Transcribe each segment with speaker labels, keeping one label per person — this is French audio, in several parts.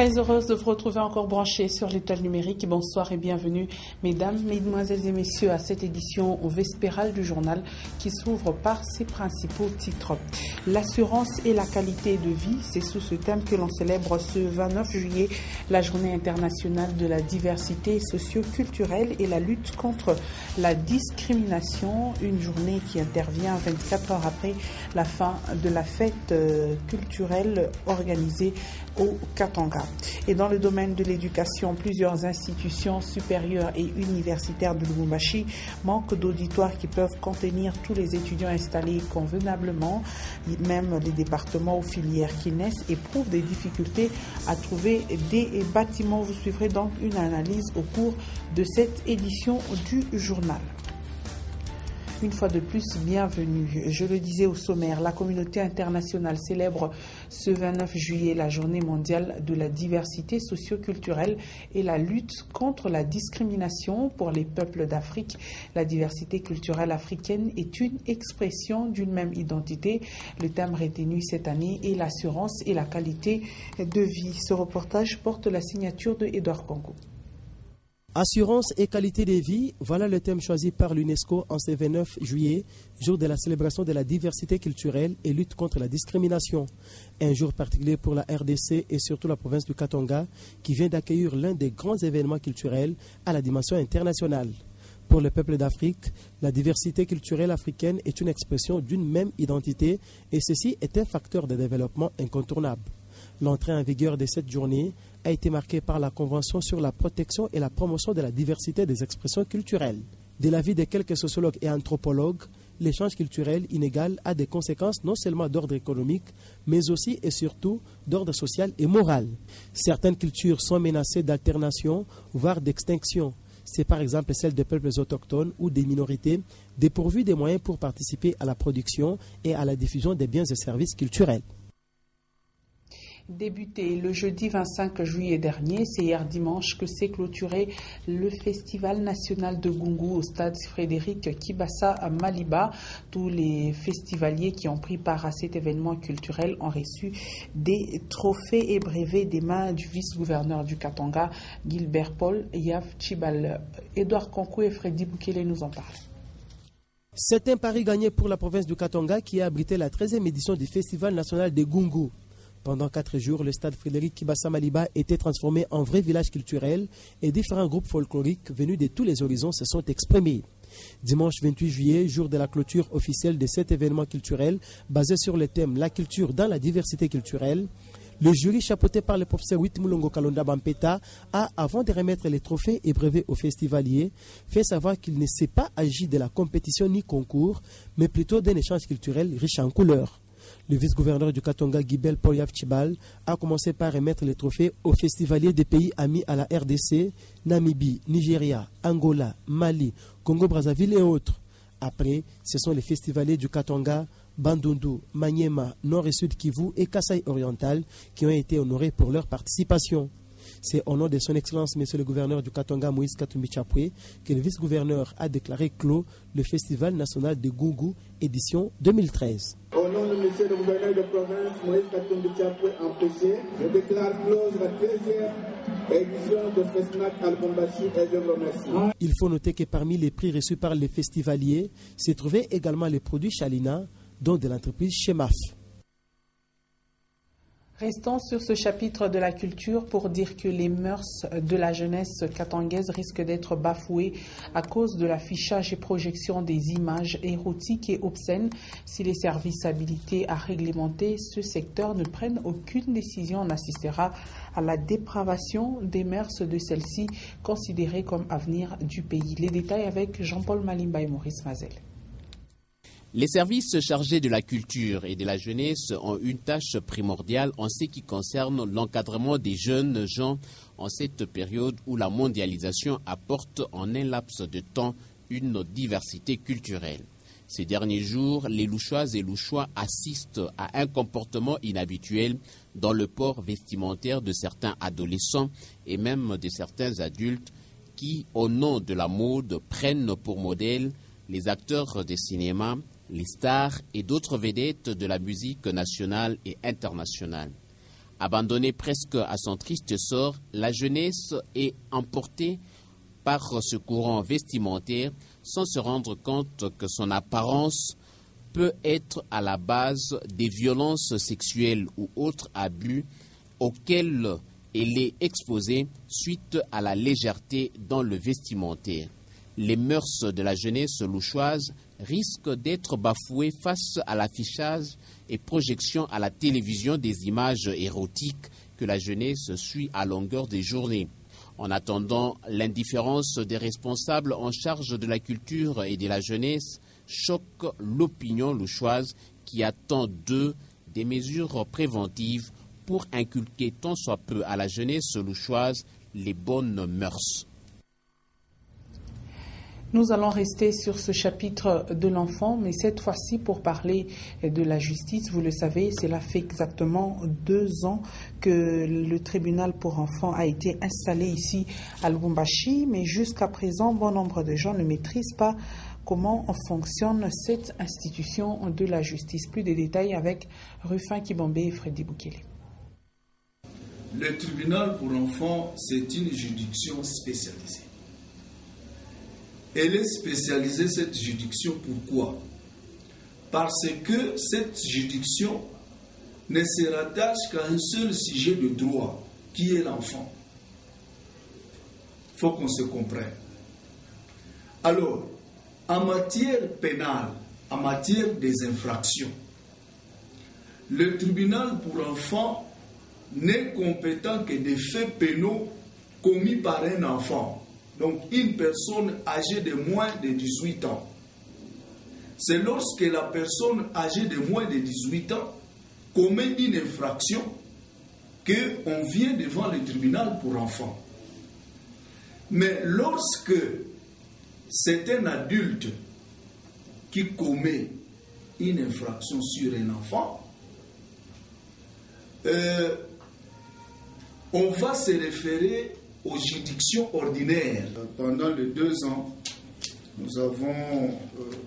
Speaker 1: Très heureuse de vous retrouver encore branchés sur l'étoile numérique. Bonsoir et bienvenue, mesdames, mesdemoiselles et messieurs, à cette édition vespérale du journal qui s'ouvre par ses principaux titres. L'assurance et la qualité de vie, c'est sous ce thème que l'on célèbre ce 29 juillet la journée internationale de la diversité socio-culturelle et la lutte contre la discrimination. Une journée qui intervient 24 heures après la fin de la fête culturelle organisée au Katanga. Et dans le domaine de l'éducation, plusieurs institutions supérieures et universitaires de Lubumbashi manquent d'auditoires qui peuvent contenir tous les étudiants installés convenablement. Même les départements ou filières qui naissent éprouvent des difficultés à trouver des bâtiments. Vous suivrez donc une analyse au cours de cette édition du journal. Une fois de plus, bienvenue. Je le disais au sommaire, la communauté internationale célèbre ce 29 juillet la journée mondiale de la diversité socio-culturelle et la lutte contre la discrimination pour les peuples d'Afrique. La diversité culturelle africaine est une expression d'une même identité. Le thème retenu cette année est l'assurance et la qualité de vie. Ce reportage porte la signature de Edouard Congo.
Speaker 2: Assurance et qualité de vie, voilà le thème choisi par l'UNESCO en ce 29 juillet, jour de la célébration de la diversité culturelle et lutte contre la discrimination. Un jour particulier pour la RDC et surtout la province du Katanga, qui vient d'accueillir l'un des grands événements culturels à la dimension internationale. Pour le peuple d'Afrique, la diversité culturelle africaine est une expression d'une même identité et ceci est un facteur de développement incontournable. L'entrée en vigueur de cette journée a été marquée par la Convention sur la protection et la promotion de la diversité des expressions culturelles. De l'avis de quelques sociologues et anthropologues, l'échange culturel inégal a des conséquences non seulement d'ordre économique, mais aussi et surtout d'ordre social et moral. Certaines cultures sont menacées d'alternation, voire d'extinction. C'est par exemple celle des peuples autochtones ou des minorités dépourvues des moyens pour participer à la production et à la diffusion des biens et services culturels.
Speaker 1: Débuté le jeudi 25 juillet dernier, c'est hier dimanche que s'est clôturé le Festival national de Gungu au stade Frédéric Kibasa à Maliba. Tous les festivaliers qui ont pris part à cet événement culturel ont reçu des trophées et brevets des mains du vice-gouverneur du Katanga, Gilbert Paul Yav Chibal. Edouard Conkou et Freddy Boukele nous en parlent.
Speaker 2: C'est un pari gagné pour la province du Katanga qui a abrité la 13e édition du Festival national de Gungu. Pendant 4 jours, le stade Frédéric Kibasa Maliba était transformé en vrai village culturel et différents groupes folkloriques venus de tous les horizons se sont exprimés. Dimanche 28 juillet, jour de la clôture officielle de cet événement culturel basé sur le thème « La culture dans la diversité culturelle », le jury chapeauté par le professeur Witmulongo Kalonda Bampeta a, avant de remettre les trophées et brevets aux festivaliers, fait savoir qu'il ne s'est pas agi de la compétition ni concours, mais plutôt d'un échange culturel riche en couleurs. Le vice-gouverneur du Katanga, Gilbert Paul Yav Chibal, a commencé par remettre les trophées aux festivaliers des pays amis à la RDC, Namibie, Nigeria, Angola, Mali, Congo-Brazzaville et autres. Après, ce sont les festivaliers du Katanga, Bandundu, Maniema, Nord et Sud Kivu et Kasaï oriental qui ont été honorés pour leur participation. C'est au nom de son Excellence, Monsieur le gouverneur du Katanga, Moïse Katumbi Chapwe, que le vice-gouverneur a déclaré clos le Festival national de Gungu, édition 2013.
Speaker 3: Au nom de Monsieur le gouverneur de province, Moïse Katumbi Chapwe, empêché, je déclare close la 13e édition de Festnac à Lubumbashi et je vous remercie.
Speaker 2: Il faut noter que parmi les prix reçus par les festivaliers, s'y trouvaient également les produits Chalina, dont de l'entreprise Chemaf.
Speaker 1: Restons sur ce chapitre de la culture pour dire que les mœurs de la jeunesse katangaise risquent d'être bafouées à cause de l'affichage et projection des images érotiques et obscènes. Si les services habilités à réglementer ce secteur ne prennent aucune décision, on assistera à la dépravation des mœurs de celles-ci, considérées comme avenir du pays. Les détails avec Jean-Paul Malimba et Maurice Mazel.
Speaker 4: Les services chargés de la culture et de la jeunesse ont une tâche primordiale en ce qui concerne l'encadrement des jeunes gens en cette période où la mondialisation apporte en un laps de temps une diversité culturelle. Ces derniers jours, les Louchoises et Louchois assistent à un comportement inhabituel dans le port vestimentaire de certains adolescents et même de certains adultes qui, au nom de la mode, prennent pour modèle les acteurs de cinéma, les stars et d'autres vedettes de la musique nationale et internationale. Abandonnée presque à son triste sort, la jeunesse est emportée par ce courant vestimentaire sans se rendre compte que son apparence peut être à la base des violences sexuelles ou autres abus auxquels elle est exposée suite à la légèreté dans le vestimentaire. Les mœurs de la jeunesse louchoise risquent d'être bafouées face à l'affichage et projection à la télévision des images érotiques que la jeunesse suit à longueur des journées. En attendant, l'indifférence des responsables en charge de la culture et de la jeunesse choque l'opinion louchoise qui attend d'eux des mesures préventives pour inculquer tant soit peu à la jeunesse louchoise les bonnes mœurs.
Speaker 1: Nous allons rester sur ce chapitre de l'enfant, mais cette fois-ci pour parler de la justice. Vous le savez, cela fait exactement 2 ans que le tribunal pour enfants a été installé ici à Lubumbashi, mais jusqu'à présent, bon nombre de gens ne maîtrisent pas comment fonctionne cette institution de la justice. Plus de détails avec Rufin Kibombe et Freddy Boukele.
Speaker 5: Le tribunal pour enfants, c'est une juridiction spécialisée. Elle est spécialisée, cette juridiction, pourquoi? Parce que cette juridiction ne se rattache qu'à un seul sujet de droit, qui est l'enfant. Il faut qu'on se comprenne. Alors, en matière pénale, en matière des infractions, le tribunal pour enfants n'est compétent que des faits pénaux commis par un enfant. Donc, une personne âgée de moins de 18 ans. C'est lorsque la personne âgée de moins de 18 ans commet une infraction qu'on vient devant le tribunal pour enfants. Mais lorsque c'est un adulte qui commet une infraction sur un enfant, on va se référer aux juridictions ordinaires. Pendant les 2 ans, nous avons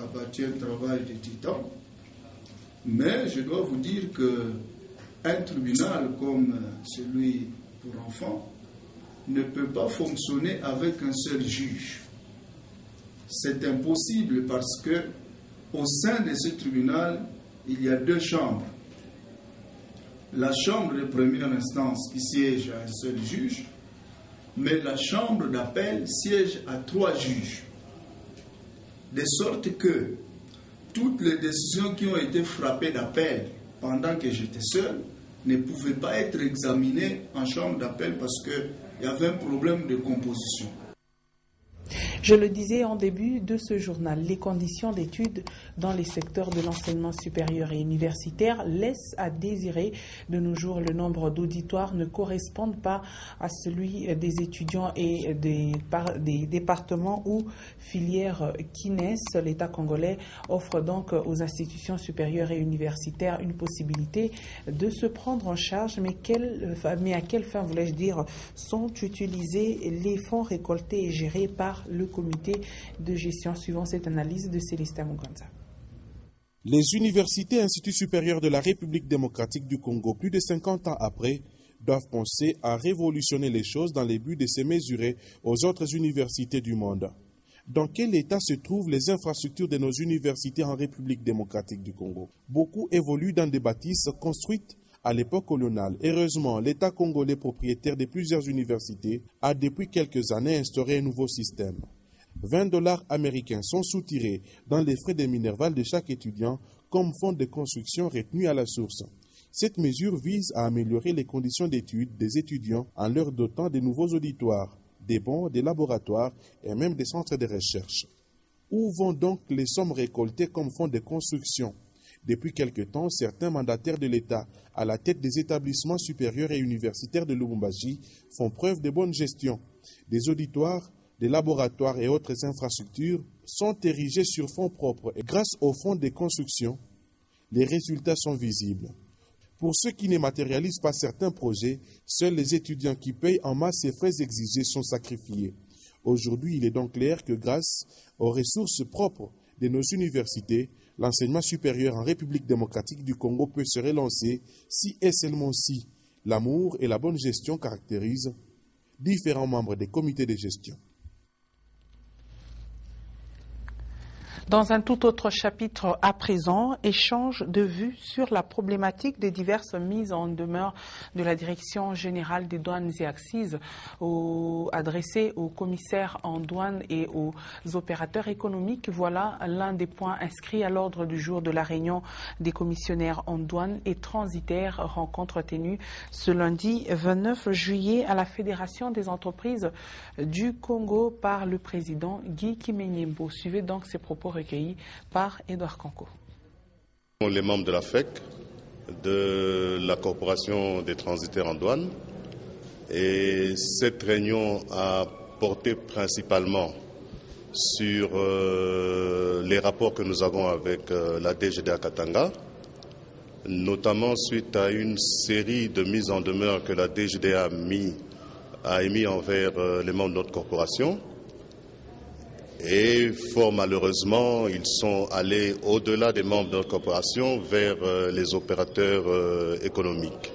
Speaker 5: abattu un travail de titan, mais je dois vous dire qu'un tribunal comme celui pour enfants ne peut pas fonctionner avec un seul juge. C'est impossible parce que au sein de ce tribunal, il y a 2 chambres. La chambre de première instance qui siège à un seul juge, mais la chambre d'appel siège à 3 juges. De sorte que toutes les décisions qui ont été frappées d'appel pendant que j'étais seul ne pouvaient pas être examinées en chambre d'appel parce qu'il y avait un problème de composition.
Speaker 1: Je le disais en début de ce journal, les conditions d'études dans les secteurs de l'enseignement supérieur et universitaire laissent à désirer. De nos jours, le nombre d'auditoires ne correspond pas à celui des étudiants et des départements ou filières qui naissent. L'État congolais offre donc aux institutions supérieures et universitaires une possibilité de se prendre en charge. Mais à quelle fin, voulais-je dire, sont utilisés les fonds récoltés et gérés par le comité de gestion, suivant cette analyse de Célestin Muganza.
Speaker 6: Les universités et instituts supérieurs de la République démocratique du Congo, plus de 50 ans après, doivent penser à révolutionner les choses dans le but de se mesurer aux autres universités du monde. Dans quel état se trouvent les infrastructures de nos universités en République démocratique du Congo? Beaucoup évoluent dans des bâtisses construites à l'époque coloniale. Heureusement, l'État congolais, propriétaire de plusieurs universités, a depuis quelques années instauré un nouveau système. 20 $ américains sont soutirés dans les frais de Minerval de chaque étudiant comme fonds de construction retenu à la source. Cette mesure vise à améliorer les conditions d'études des étudiants en leur dotant de nouveaux auditoires, des bancs, des laboratoires et même des centres de recherche. Où vont donc les sommes récoltées comme fonds de construction? Depuis quelque temps, certains mandataires de l'État à la tête des établissements supérieurs et universitaires de Lubumbashi font preuve de bonne gestion. Des auditoires, des laboratoires et autres infrastructures sont érigés sur fonds propres et grâce aux fonds de construction, les résultats sont visibles. Pour ceux qui ne matérialisent pas certains projets, seuls les étudiants qui payent en masse ces frais exigés sont sacrifiés. Aujourd'hui, il est donc clair que grâce aux ressources propres de nos universités, l'enseignement supérieur en République démocratique du Congo peut se relancer si et seulement si L'amour et la bonne gestion caractérisent différents membres des comités de gestion.
Speaker 1: Dans un tout autre chapitre à présent, échange de vues sur la problématique des diverses mises en demeure de la Direction générale des douanes et accises adressées aux commissaires en douane et aux opérateurs économiques. Voilà l'un des points inscrits à l'ordre du jour de la réunion des commissionnaires en douane et transitaires, rencontre tenue ce lundi 29 juillet à la Fédération des entreprises du Congo par le président Guy Kimenyembo. Suivez donc ces propos recueillis par Edouard Kanko.
Speaker 7: Les membres de la FEC, de la Corporation des transitaires en douane, et cette réunion a porté principalement sur les rapports que nous avons avec la DGDA Katanga, notamment suite à une série de mises en demeure que la DGDA a émis envers les membres de notre corporation. Et fort malheureusement, ils sont allés au-delà des membres de notre corporation vers les opérateurs économiques.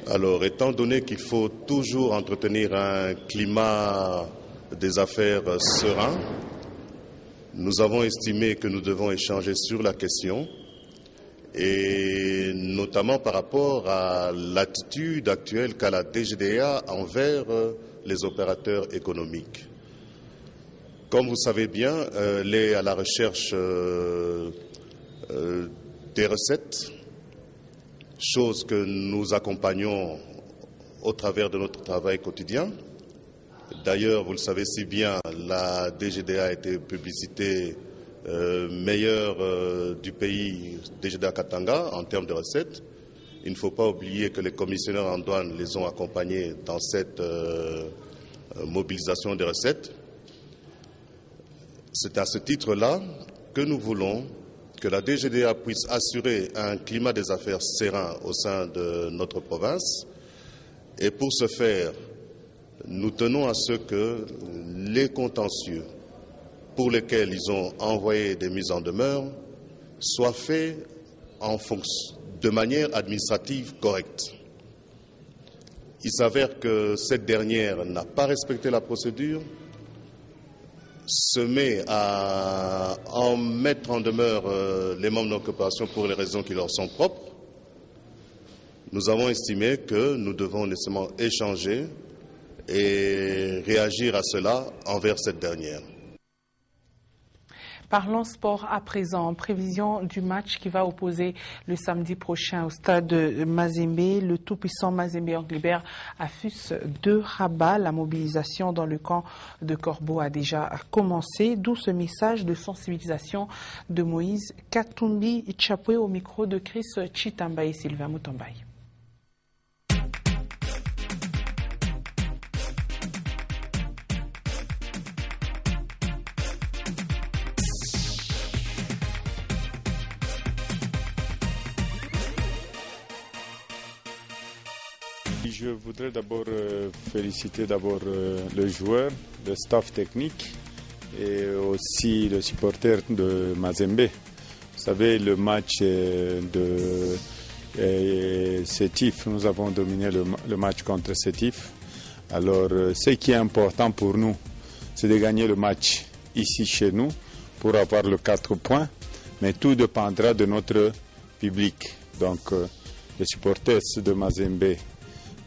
Speaker 7: Alors, étant donné qu'il faut toujours entretenir un climat des affaires serein, nous avons estimé que nous devons échanger sur la question, et notamment par rapport à l'attitude actuelle qu'a la DGDA envers les opérateurs économiques. Comme vous savez bien, elle est à la recherche des recettes, chose que nous accompagnons au travers de notre travail quotidien. D'ailleurs, vous le savez si bien, la DGDA a été publicité meilleure du pays, DGDA Katanga, en termes de recettes. Il ne faut pas oublier que les commissionnaires en douane les ont accompagnés dans cette mobilisation des recettes. C'est à ce titre-là que nous voulons que la DGDA puisse assurer un climat des affaires serein au sein de notre province. Et pour ce faire, nous tenons à ce que les contentieux pour lesquels ils ont envoyé des mises en demeure soient faits de manière administrative correcte. Il s'avère que cette dernière n'a pas respecté la procédure, se met à en mettre en demeure les membres de notre coopération pour les raisons qui leur sont propres. Nous avons estimé que nous devons nécessairement échanger et réagir à cela envers cette dernière.
Speaker 1: Parlons sport à présent. En prévision du match qui va opposer le samedi prochain au stade Mazembe, le tout-puissant Mazembe Anglibert affuse de Rabat. La mobilisation dans le camp de Corbeau a déjà commencé, d'où ce message de sensibilisation de Moïse Katumbi Tchapoué au micro de Chris Chitamba et Sylvain Moutambaye.
Speaker 8: Je voudrais d'abord féliciter le joueur, le staff technique et aussi le supporter de Mazembe. Vous savez, le match de Sétif, nous avons dominé le match contre Sétif. Alors, ce qui est important pour nous, c'est de gagner le match ici chez nous pour avoir le 4 points, mais tout dépendra de notre public. Donc, les supporters de Mazembe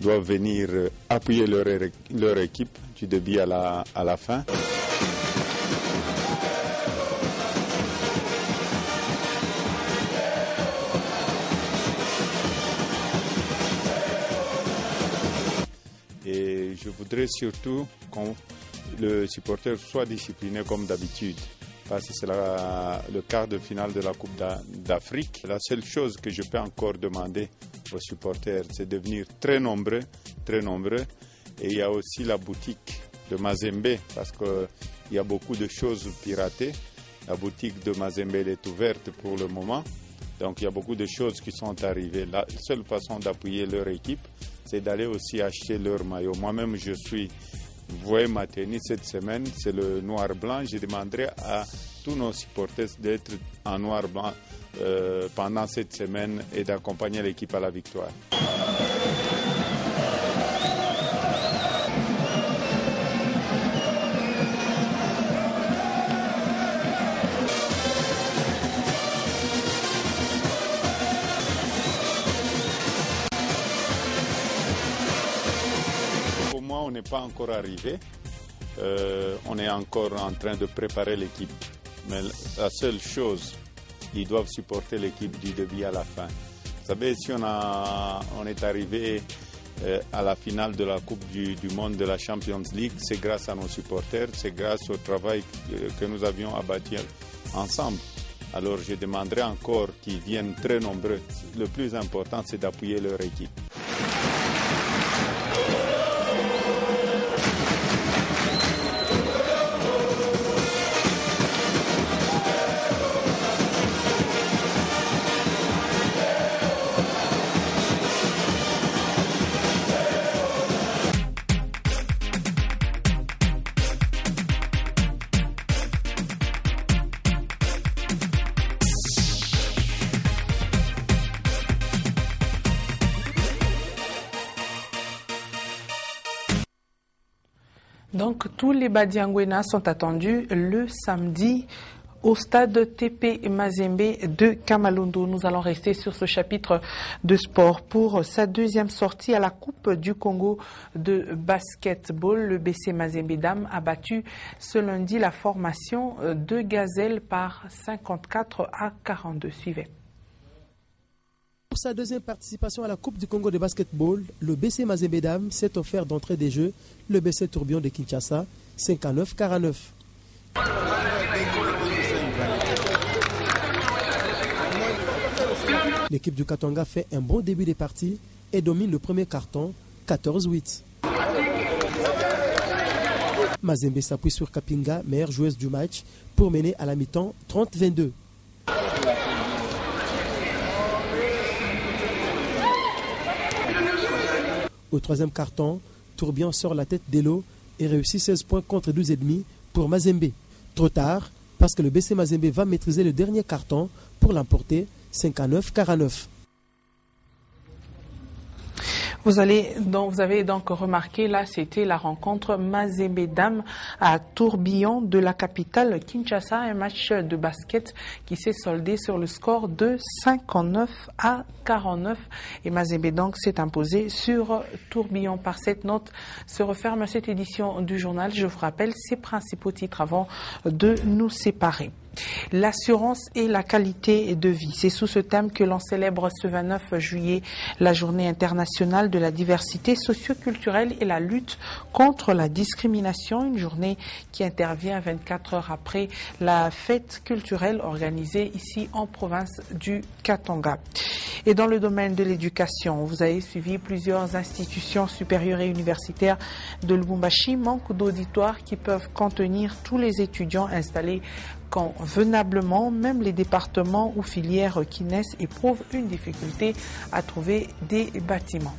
Speaker 8: doivent venir appuyer leur équipe du début à la fin. Et je voudrais surtout que le supporter soit discipliné comme d'habitude, parce que c'est le quart de finale de la Coupe d'Afrique. La seule chose que je peux encore demander aux supporters, c'est de venir très nombreux. Et il y a aussi la boutique de Mazembe, parce qu'il y a beaucoup de choses piratées. La boutique de Mazembe est ouverte pour le moment. Donc il y a beaucoup de choses qui sont arrivées. La seule façon d'appuyer leur équipe, c'est d'aller aussi acheter leur maillot. Moi-même, vous voyez ma tenue cette semaine, c'est le noir-blanc. Je demanderai à tous nos supporters d'être en noir-blanc pendant cette semaine et d'accompagner l'équipe à la victoire. n'est pas encore arrivée. On est encore en train de préparer l'équipe. Mais la seule chose, ils doivent supporter l'équipe du début à la fin. Vous savez, si on est arrivé à la finale de la Coupe du Monde de la Champions League, c'est grâce à nos supporters, c'est grâce au travail que nous avions abattu ensemble. Alors je demanderai encore qu'ils viennent très nombreux. Le plus important, c'est d'appuyer leur équipe.
Speaker 1: Donc, tous les Badiangwena sont attendus le samedi au stade TP Mazembe de Kamalondo. Nous allons rester sur ce chapitre de sport. Pour sa deuxième sortie à la Coupe du Congo de basketball, le BC Mazembe Dames a battu ce lundi la formation de Gazelle par 54 à 42. Suivez.
Speaker 2: Pour sa deuxième participation à la Coupe du Congo de basketball, le BC Mazembe Dames s'est offert d'entrée des jeux le BC Tourbillon de Kinshasa, 59-49. L'équipe du Katanga fait un bon début des parties et domine le premier carton, 14-8. Mazembe s'appuie sur Kapinga, meilleure joueuse du match, pour mener à la mi-temps 30-22. Au troisième carton, Tourbillon sort la tête d'Elo et réussit 16 points contre 12,5 pour Mazembe. Trop tard, parce que le BC Mazembe va maîtriser le dernier carton pour l'emporter 59-49.
Speaker 1: Vous avez donc remarqué, là, c'était la rencontre Mazembe Dames à Tourbillon de la capitale Kinshasa, un match de basket qui s'est soldé sur le score de 59 à 49. Et Mazembe donc s'est imposé sur Tourbillon. Par cette note se referme cette édition du journal. Je vous rappelle ses principaux titres avant de nous séparer. L'assurance et la qualité de vie. C'est sous ce thème que l'on célèbre ce 29 juillet la journée internationale de la diversité socio-culturelle et la lutte contre la discrimination. Une journée qui intervient 24 heures après la fête culturelle organisée ici en province du Katanga. Et dans le domaine de l'éducation, vous avez suivi plusieurs institutions supérieures et universitaires de Lubumbashi, manque d'auditoires qui peuvent contenir tous les étudiants installés convenablement. Même les départements ou filières qui naissent éprouvent une difficulté à trouver des bâtiments.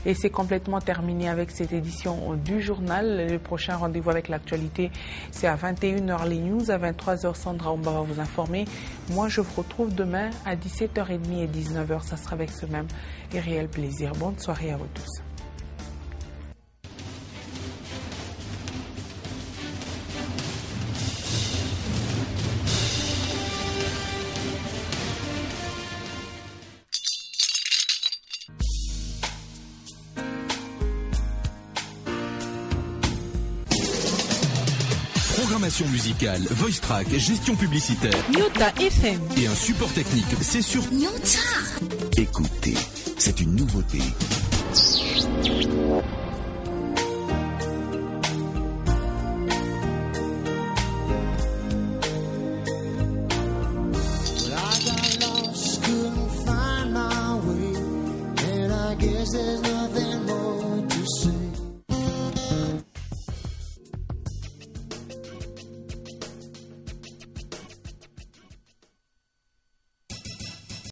Speaker 1: Et c'est complètement terminé avec cette édition du journal. Le prochain rendez-vous avec l'actualité, c'est à 21h les news. À 23h, Sandra Omba va vous informer. Moi, je vous retrouve demain à 17h30 et 19h. Ça sera avec ce même et réel plaisir. Bonne soirée à vous tous.
Speaker 9: Programmation musicale, voice track, gestion publicitaire.
Speaker 10: Nyota FM.
Speaker 9: Et un support technique, c'est sur
Speaker 10: Nyota.
Speaker 9: Écoutez, c'est une nouveauté.